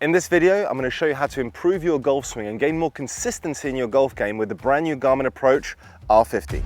In this video, I'm going to show you how to improve your golf swing and gain more consistency in your golf game with the brand new Garmin Approach R50.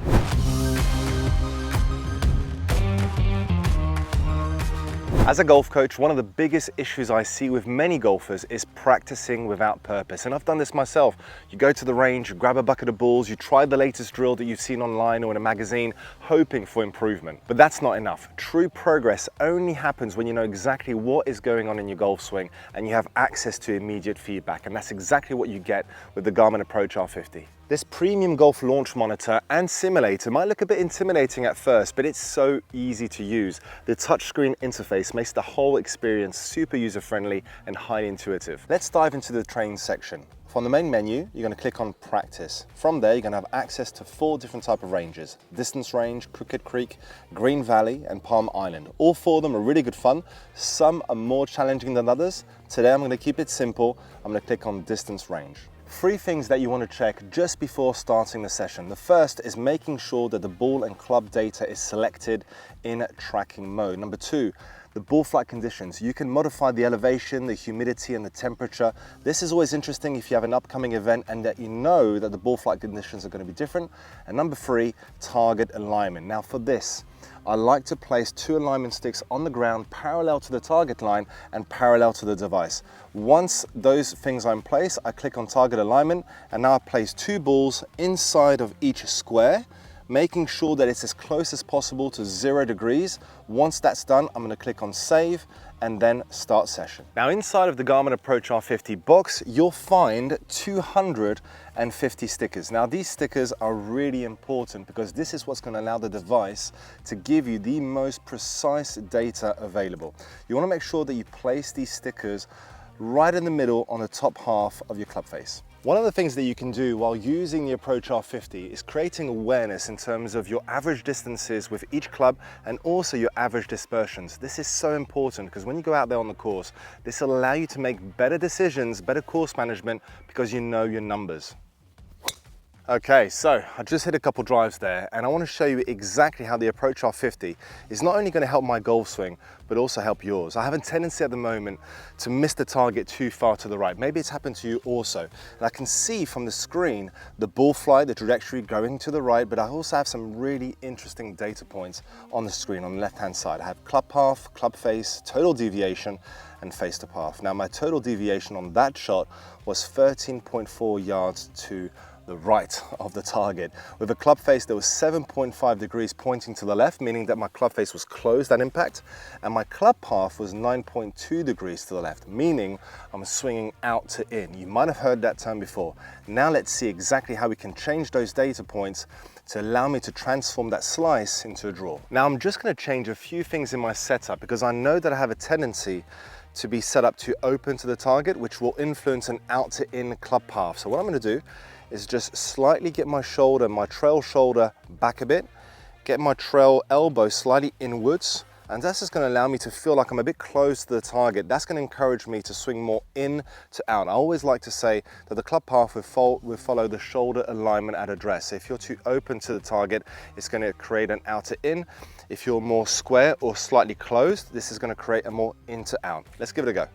As a golf coach, one of the biggest issues I see with many golfers is practicing without purpose. And I've done this myself. You go to the range, you grab a bucket of balls, you try the latest drill that you've seen online or in a magazine, hoping for improvement. But that's not enough. True progress only happens when you know exactly what is going on in your golf swing and you have access to immediate feedback. And that's exactly what you get with the Garmin Approach R50. This premium golf launch monitor and simulator might look a bit intimidating at first, but it's so easy to use. The touchscreen interface makes the whole experience super user-friendly and highly intuitive. Let's dive into the training section. From the main menu, you're going to click on Practice. From there, you're going to have access to 4 different types of ranges: Distance Range, Crooked Creek, Green Valley, and Palm Island. All 4 of them are really good fun. Some are more challenging than others. Today, I'm going to keep it simple. I'm going to click on Distance Range. 3 things that you want to check just before starting the session. The first is making sure that the ball and club data is selected in tracking mode. Number 2, the ball flight conditions. You can modify the elevation, the humidity, and the temperature. This is always interesting if you have an upcoming event and that you know that the ball flight conditions are going to be different. And number 3, target alignment. Now for this, I like to place 2 alignment sticks on the ground parallel to the target line and parallel to the device. Once those things are in place, I click on target alignment, and now I place 2 balls inside of each square, making sure that it's as close as possible to 0 degrees. Once that's done, I'm going to click on save and then start session. Now inside of the Garmin Approach R50 box, you'll find 250 stickers. Now these stickers are really important because this is what's going to allow the device to give you the most precise data available. You want to make sure that you place these stickers right in the middle on the top half of your club face. One of the things that you can do while using the Approach R50 is creating awareness in terms of your average distances with each club and also your average dispersions. This is so important because when you go out there on the course, this will allow you to make better decisions, better course management, because you know your numbers. Okay, so I just hit a couple drives there and I want to show you exactly how the Approach R50 is not only going to help my golf swing, but also help yours. I have a tendency at the moment to miss the target too far to the right. Maybe it's happened to you also. And I can see from the screen the ball flight, the trajectory going to the right, but I also have some really interesting data points on the screen on the left-hand side. I have club path, club face, total deviation, and face to path. Now my total deviation on that shot was 13.4 yards to the right of the target. With a club face that was 7.5 degrees pointing to the left, meaning that my club face was closed at impact, and my club path was 9.2 degrees to the left, meaning I'm swinging out to in. You might have heard that term before. Now let's see exactly how we can change those data points to allow me to transform that slice into a draw. Now I'm just going to change a few things in my setup because I know that I have a tendency to be set up to open to the target, which will influence an out to in club path. So what I'm going to do is just slightly get my shoulder, my trail shoulder back a bit, get my trail elbow slightly inwards, and that's just going to allow me to feel like I'm a bit close to the target. That's going to encourage me to swing more in to out. I always like to say that the club path will follow the shoulder alignment at address. So if you're too open to the target, it's going to create an out to in. If you're more square or slightly closed, this is going to create a more in to out. Let's give it a go.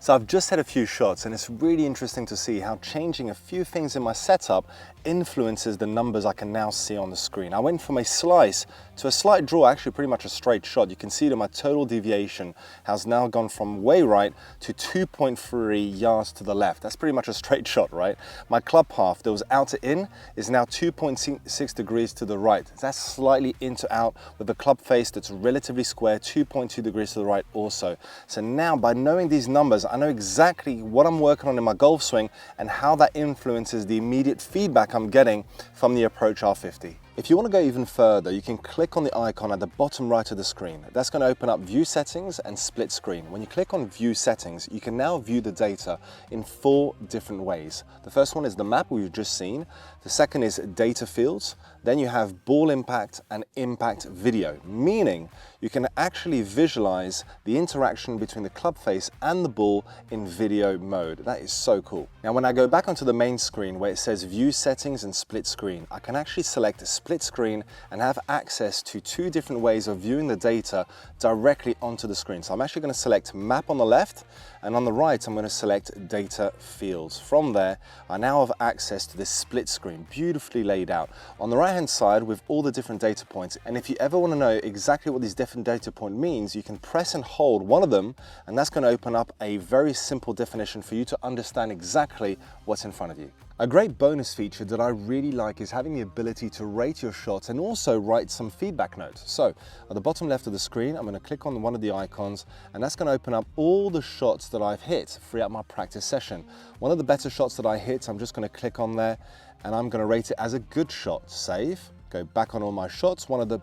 So I've just had a few shots and it's really interesting to see how changing a few things in my setup influences the numbers I can now see on the screen. I went from a slice to a slight draw, actually pretty much a straight shot. You can see that my total deviation has now gone from way right to 2.3 yards to the left. That's pretty much a straight shot, right? My club path that was out to in is now 2.6 degrees to the right. That's slightly in to out with the club face that's relatively square, 2.2 degrees to the right also. So now by knowing these numbers, I know exactly what I'm working on in my golf swing and how that influences the immediate feedback I'm getting from the Approach R50. If you want to go even further, you can click on the icon at the bottom right of the screen. That's going to open up View Settings and Split Screen. When you click on View Settings, you can now view the data in 4 different ways. The first one is the map we've just seen. The second is Data Fields. Then you have Ball Impact and Impact Video, meaning you can actually visualize the interaction between the club face and the ball in video mode. That is so cool. Now, when I go back onto the main screen where it says View Settings and Split Screen, I can actually select split screen and have access to two different ways of viewing the data directly onto the screen. So I'm actually going to select map on the left, and on the right I'm going to select data fields. From there I now have access to this split screen, beautifully laid out on the right hand side with all the different data points. And if you ever want to know exactly what these different data point means, you can press and hold one of them, and that's going to open up a very simple definition for you to understand exactly what's in front of you. A great bonus feature that I really like is having the ability to rate your shots and also write some feedback notes. So at the bottom left of the screen, I'm going to click on one of the icons, and that's going to open up all the shots that I've hit throughout my practice session. One of the better shots that I hit, I'm just going to click on there and I'm going to rate it as a good shot. Save, go back on all my shots. One of the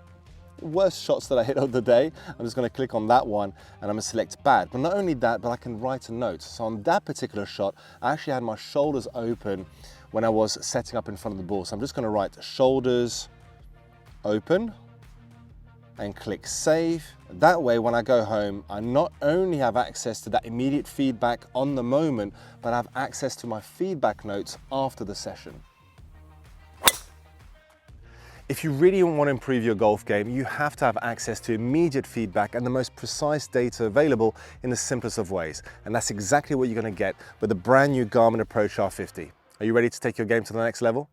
worst shots that I hit of the day, I'm just going to click on that one and I'm going to select bad. But not only that, but I can write a note. So on that particular shot, I actually had my shoulders open when I was setting up in front of the ball. So I'm just going to write shoulders open and click save. That way when I go home, I not only have access to that immediate feedback on the moment, but I have access to my feedback notes after the session. If you really want to improve your golf game, you have to have access to immediate feedback and the most precise data available in the simplest of ways. And that's exactly what you're going to get with the brand new Garmin Approach R50. Are you ready to take your game to the next level?